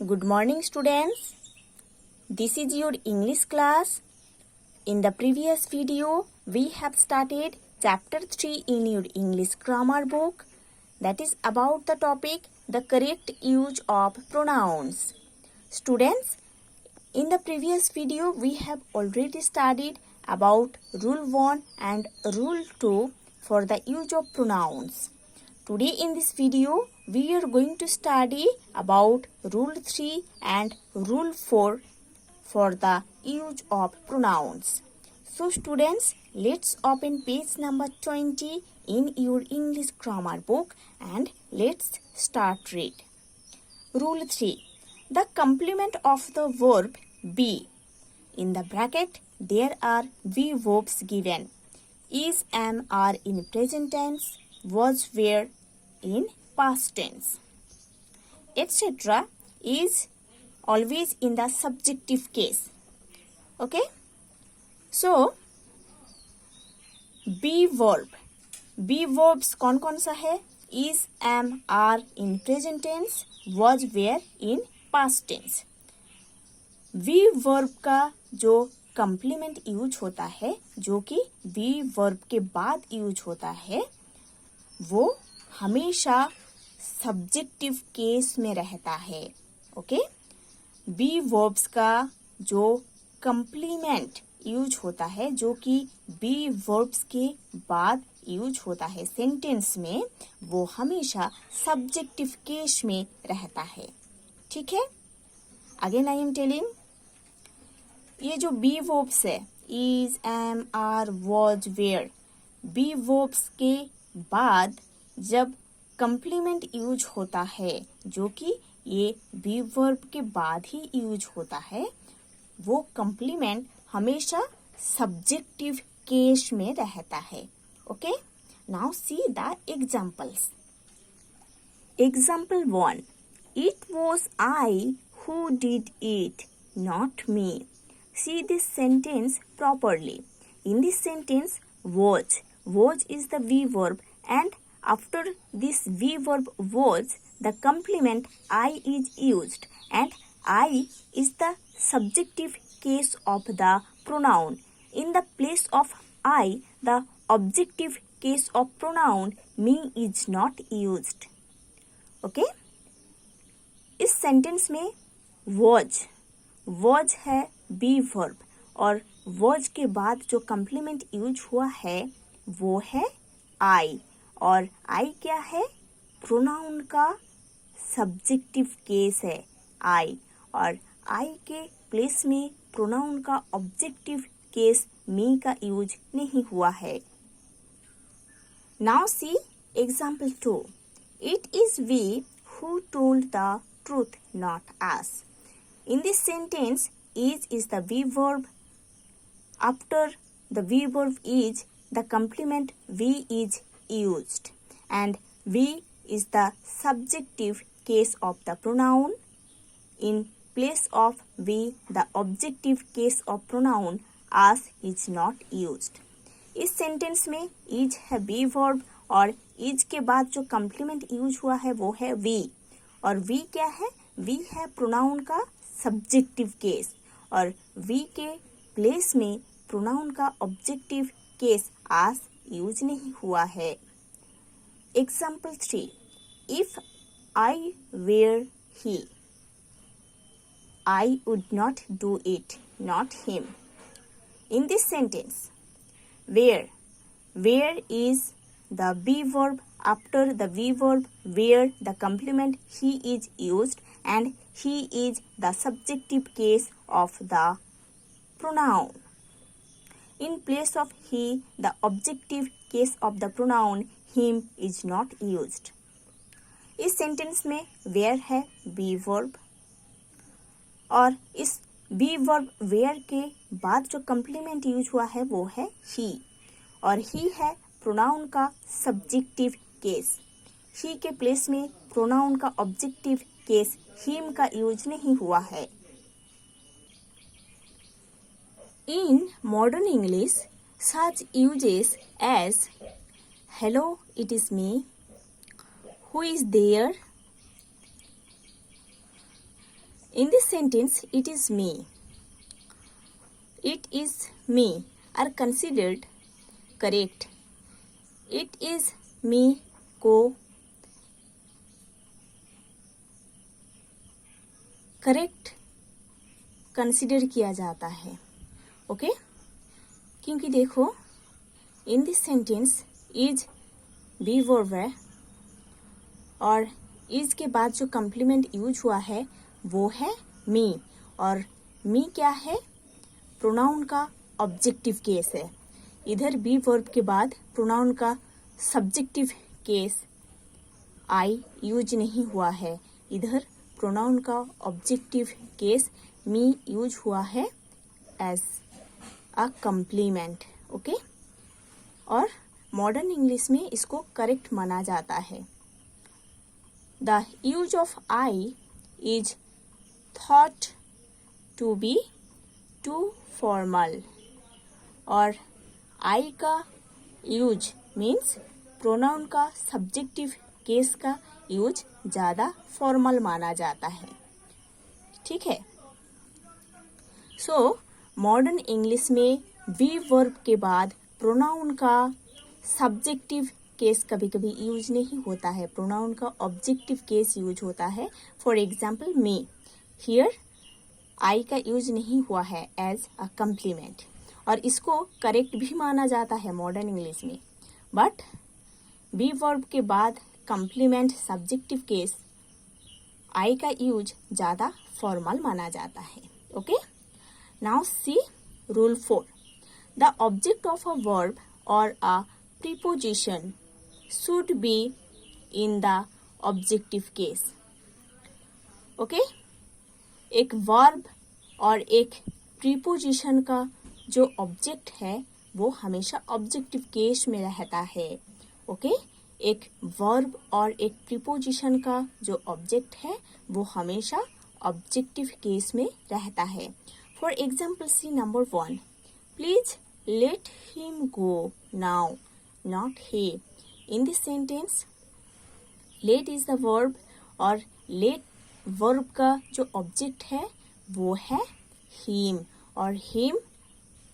Good morning, students. This is your English class. In the previous video, we have started chapter 3 in your English grammar book. That is about the topic, the correct use of pronouns. Students, in the previous video, we have already studied about rule 1 and rule 2 for the use of pronouns. Today in this video, we are going to study about rule 3 and rule 4 for the use of pronouns. So students, let's open page number 20 in your English grammar book and let's start read. Rule 3. The complement of the verb be. In the bracket, there are be verbs given. Is, am, are in present tense, was, were in past tense, etc. is always in the subjective case. Okay? So, be verb. Be verbs कौन सा है? Is, am, are in present tense, was, were in past tense. be verb का जो complement use होता है, जो कि be verb के बाद यूज होता है, वो हमेशा सब्जेक्टिव केस में रहता है. ओके? बी वर्ब्स का जो कंप्लीमेंट यूज होता है, जो कि बी वर्ब्स के बाद यूज होता है सेंटेंस में, वो हमेशा सब्जेक्टिव केस में रहता है. ठीक है? अगेन आई एम टेलिंग, ये जो बी वर्ब्स है, is, am, are, was, were, be verbs के बाद जब कंप्लीमेंट यूज होता है, जो कि ये बी वर्ब के बाद ही यूज होता है, वो कंप्लीमेंट हमेशा सब्जेक्टिव केस में रहता है. Okay? Now see the examples. Example 1. It was I who did it, not me. See this sentence properly. In this sentence, was is the we verb, and after this we verb was, the complement I is used, and I is the subjective case of the pronoun. In the place of I, the objective case of pronoun me is not used. Okay? इस sentence में was है B verb, और was के बाद जो complement use हुआ है वो है आई, और आई क्या है? प्रोनाउन का सब्जेक्टिव केस है आई, और आई के प्लेस में प्रोनाउन का ऑब्जेक्टिव केस मी का यूज नहीं हुआ है. Now see example 2. It is we who told the truth, not us. In this sentence, is the we verb. After the we verb is, the complement we is used, and we is the subjective case of the pronoun. In place of we, the objective case of pronoun as is not used. इस sentence में is है be verb, और is के बाद जो complement use हुआ है वो है we, और we क्या है? we है प्रोनाउन का सब्जेक्टिव केस, और वी के प्लेस में प्रोनाउन का ऑब्जेक्टिव केस आस यूज नहीं हुआ है. Example 3. If I were he, I would not do it, not him. In this sentence, were is the be verb. After the we verb where, the complement he is used, and he is the subjective case of the pronoun. In place of he, the objective case of the pronoun him is not used. इस sentence में where है be verb, और इस be verb where के बाद जो complement use हुआ है वो है he, और he है प्रोनाउन का सब्जेक्टिव केस. ही के प्लेस में प्रोनाउन का ऑब्जेक्टिव केस हिम का यूज नहीं हुआ है. In modern English, such uses as hello, it is me, who is there, In this sentence, it is me. It is me are considered correct. It is me को correct consider किया जाता है. Okay क्योंकि देखो in this sentence is be verb है और is के बाद जो कम्प्लीमेंट यूज हुआ है वो है मी. और मी क्या है? प्रोनाउन का ऑब्जेक्टिव केस है. इधर बी वर्ब के बाद प्रोनाउन का सब्जेक्टिव केस आई यूज नहीं हुआ है. इधर प्रोनाउन का ऑब्जेक्टिव केस मी यूज हुआ है एज अ कम्प्लीमेंट. ओके और मॉडर्न इंग्लिश में इसको करेक्ट माना जाता है. The use of I is thought to be too formal. और आई का यूज मीन्स प्रोनाउन का सब्जेक्टिव केस का यूज ज्यादा फॉर्मल माना जाता है. ठीक है. सो मॉडर्न इंग्लिश में बी वर्ब के बाद प्रोनाउन का सब्जेक्टिव केस कभी कभी यूज नहीं होता है. प्रोनाउन का ऑब्जेक्टिव केस यूज होता है. For example me. Here I का यूज नहीं हुआ है एज अ कम्प्लीमेंट और इसको करेक्ट भी माना जाता है मॉडर्न इंग्लिश में. बट बी वर्ब के बाद कम्प्लीमेंट सब्जेक्टिव केस आई का यूज ज्यादा फॉर्मल माना जाता है. Okay now see rule 4. The object of a verb और a preposition should be in the objective case. Okay एक वर्ब और एक प्रीपोजिशन का जो ऑब्जेक्ट है वो हमेशा ऑब्जेक्टिव केस में रहता है. ओके एक वर्ब और एक प्रीपोजिशन का जो ऑब्जेक्ट है वो हमेशा ऑब्जेक्टिव केस में रहता है. For example see number 1. Please let him go now not he. In this sentence let is the verb और लेट वर्ब का जो ऑब्जेक्ट है वो है हिम और हिम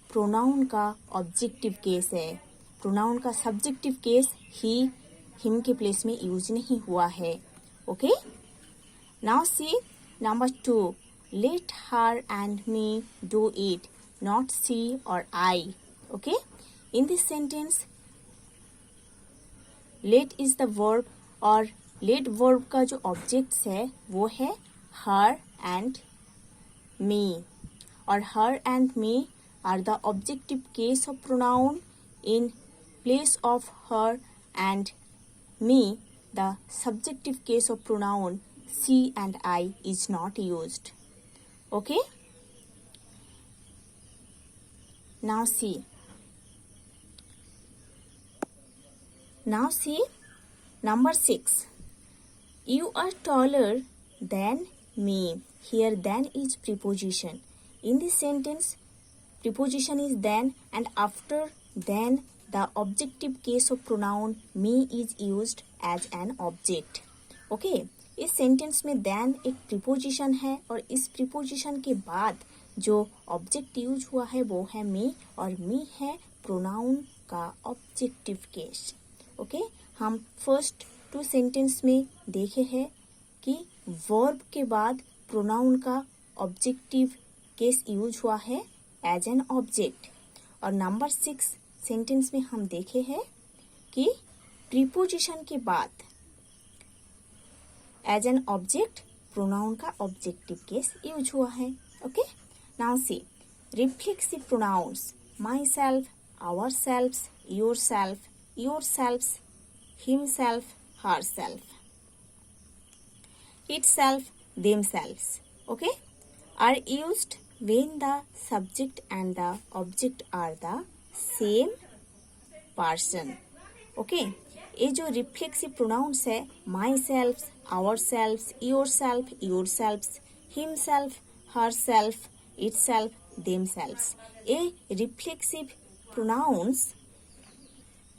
प्रोनाउन का ऑब्जेक्टिव केस है. प्रोनाउन का सब्जेक्टिव केस ही हिम के प्लेस में यूज नहीं हुआ है. Okay now see number 2. Let her and me do it not she और I. Okay in this sentence let is the verb और लेट वर्ब का जो ऑब्जेक्ट्स है वो है हर एंड मी और हर and me are the objective case of pronoun. In place of her and me, the subjective case of pronoun she and I is not used. Okay? Now see. Number 6. You are taller than me. Here than is preposition. In this sentence, preposition is than and after than the objective case of pronoun me is used as an object. Okay इस sentence में than एक preposition है और इस preposition के बाद जो object use हुआ है वो है me और me है प्रोनाउन का ऑब्जेक्टिव केस. ओके हम फर्स्ट 2 सेंटेंस में देखे हैं कि वर्ब के बाद प्रोनाउन का ऑब्जेक्टिव केस यूज हुआ है एज एन ऑब्जेक्ट और नंबर 6 सेंटेंस में हम देखे हैं कि प्रीपोजिशन के बाद एज एन ऑब्जेक्ट प्रोनाउन का ऑब्जेक्टिव केस यूज हुआ है. Okay now see reflexive pronouns myself, ourselves, yourselves, himself, herself, itself, themselves. Okay are used when the subject and the object are the same person. Okay ये जो reflexive pronouns है myself, ourself, yourselves, himself, herself, itself, themselves, ये reflexive pronouns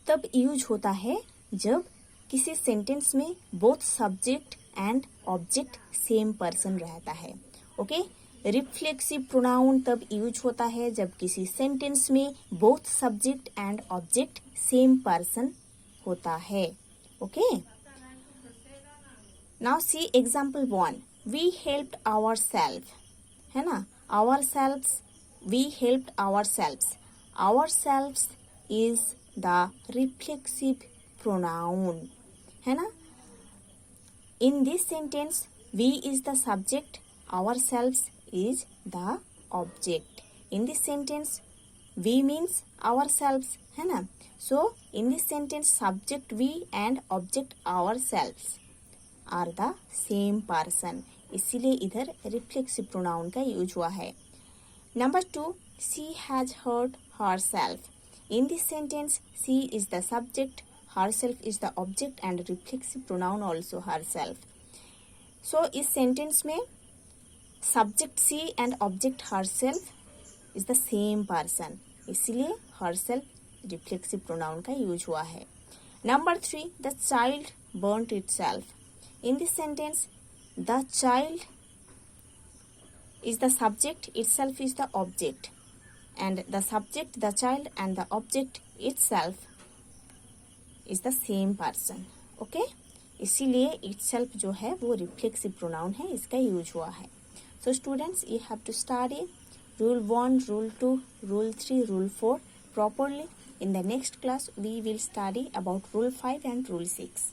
तब use होता है जब किसी sentence में both subject and object same person रहता है. ओके। रिफ्लेक्सिव प्रोनाउन तब यूज होता है जब किसी सेंटेंस में both subject and object same person होता है। Okay, now see example 1, we helped ourself, है ना, ourselves, we helped ourselves, our सेल्फ्स is the reflexive pronoun, है ना। In this sentence, we is the subject, ourselves is the object. In this sentence, we means ourselves, है ना. So, in this sentence, subject we and object ourselves are the same person. इसीलिए इधर reflexive pronoun का use हुआ है. Number 2, she has hurt herself. In this sentence, she is the subject, herself is the object and reflexive pronoun also herself. So इस sentence में subject she and object herself is the same person, इसलिए herself reflexive pronoun का use हुआ है. Number 3, the child burnt itself. In this sentence, the child is the subject, itself is the object, and the subject, the child and the object itself is the same person. Okay, इसीलिए itself जो है वो reflexive pronoun है, इसका use हुआ है. So students, you have to study rule 1, rule 2, rule 3, rule 4 properly. In the next class we will study about rule 5 and rule 6.